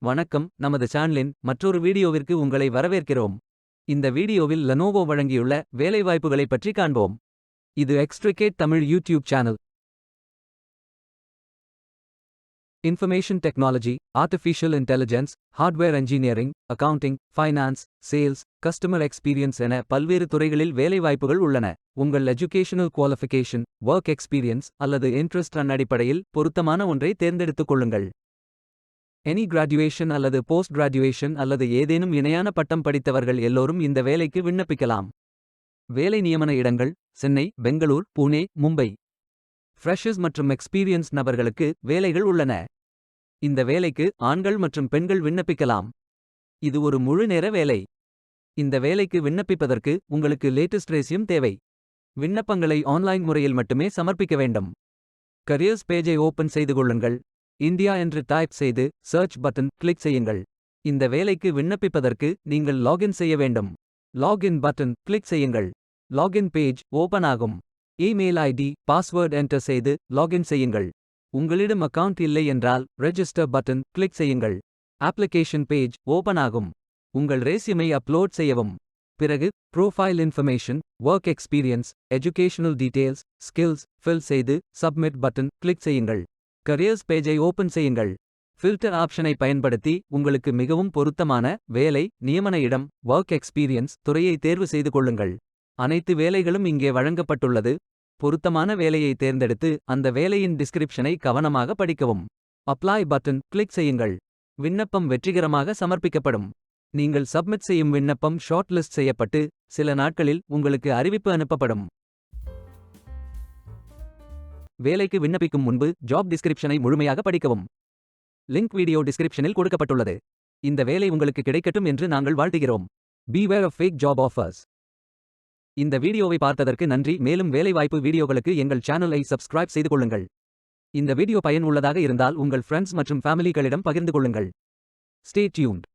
வணக்கம், நமது சேனலின் மற்றொரு வீடியோவிற்கு உங்களை வரவேற்கிறோம். இந்த வீடியோவில் லெனோவோ வழங்கியுள்ள வேலைவாய்ப்புகளைப் பற்றி காண்போம். இது extricate Tamil YouTube channel. Information technology, artificial intelligence, hardware engineering, accounting, finance, sales, customer experience என பல்வேறு துறைகளில் வேலைவாய்ப்புகள் உள்ளன. உங்கள் எஜுகேஷனல் குவாலிஃபிகேஷன், ஒர்க் எக்ஸ்பீரியன்ஸ் அல்லது இன்ட்ரெஸ்ட் அடிப்படையில் பொருத்தமான ஒன்றை தேர்ந்தெடுத்துக் கொள்ளுங்கள். எனி கிராஜுவேஷன் அல்லது போஸ்ட் கிராஜுவேஷன் அல்லது ஏதேனும் இணையான பட்டம் படித்தவர்கள் எல்லோரும் இந்த வேலைக்கு விண்ணப்பிக்கலாம். வேலை நியமன இடங்கள்: சென்னை, பெங்களூர், புனே, மும்பை. ஃப்ரெஷர்ஸ் மற்றும் எக்ஸ்பீரியன்ஸ் நபர்களுக்கு வேலைகள் உள்ளன. இந்த வேலைக்கு ஆண்கள் மற்றும் பெண்கள் விண்ணப்பிக்கலாம். இது ஒரு முழு நேர வேலை. இந்த வேலைக்கு விண்ணப்பிப்பதற்கு உங்களுக்கு லேட்டஸ்ட் ரெஸ்யூம் தேவை. விண்ணப்பங்களை ஆன்லைன் முறையில் மட்டுமே சமர்ப்பிக்க வேண்டும். கரியர்ஸ் பேஜை ஓபன் செய்து கொள்ளுங்கள். இந்தியா என்று டைப் செய்து சர்ச் பட்டன் கிளிக் செய்யுங்கள். இந்த வேலைக்கு விண்ணப்பிப்பதற்கு நீங்கள் லாகின் செய்ய வேண்டும். லாகின் பட்டன் கிளிக் செய்யுங்கள். லாகின் பேஜ் ஓபன் ஆகும். இமெயில் ஐடி, பாஸ்வேர்ட் என்டர் செய்து லாகின் செய்யுங்கள். உங்களிடம் அக்கவுண்ட் இல்லை என்றால் ரெஜிஸ்டர் பட்டன் கிளிக் செய்யுங்கள். அப்ளிகேஷன் பேஜ் ஓபன் ஆகும். உங்கள் ரெஸ்யூமை அப்லோட் செய்யவும். பிறகு profile information, work experience, educational details, skills fill செய்து சப்மிட் பட்டன் கிளிக் செய்யுங்கள். கரியர்ஸ் பேஜை ஓபன் செய்யுங்கள். ஃபில்டர் ஆப்ஷனை பயன்படுத்தி உங்களுக்கு மிகவும் பொருத்தமான வேலை, நியமன இடம், ஒர்க் எக்ஸ்பீரியன்ஸ் துறையை தேர்வு செய்து கொள்ளுங்கள். அனைத்து வேலைகளும் இங்கே வழங்கப்பட்டுள்ளது. பொருத்தமான வேலையை தேர்ந்தெடுத்து அந்த வேலையின் டிஸ்கிரிப்ஷனை கவனமாக படிக்கவும். அப்ளை பட்டன் கிளிக் செய்யுங்கள். விண்ணப்பம் வெற்றிகரமாக சமர்ப்பிக்கப்படும். நீங்கள் சப்மிட் செய்யும் விண்ணப்பம் ஷார்ட் லிஸ்ட் செய்யப்பட்டு சில நாட்களில் உங்களுக்கு அறிவிப்பு அனுப்பப்படும். வேலைக்கு விண்ணப்பிக்கும் முன்பு ஜாப் டிஸ்கிரிப்ஷனை முழுமையாக படிக்கவும். லிங்க் வீடியோ டிஸ்கிரிப்ஷனில் கொடுக்கப்பட்டுள்ளது. இந்த வேலை உங்களுக்கு கிடைக்கட்டும் என்று நாங்கள் வாழ்த்துகிறோம். Beware of fake job offers. இந்த வீடியோவை பார்த்ததற்கு நன்றி. மேலும் வேலைவாய்ப்பு வீடியோகளுக்கு எங்கள் சேனலை சப்ஸ்கிரைப் செய்து கொள்ளுங்கள். இந்த வீடியோ பயன் உள்ளதாக இருந்தால் உங்கள் ஃப்ரெண்ட்ஸ் மற்றும் ஃபேமிலிகளிடம் பகிர்ந்து கொள்ளுங்கள். Stay tuned.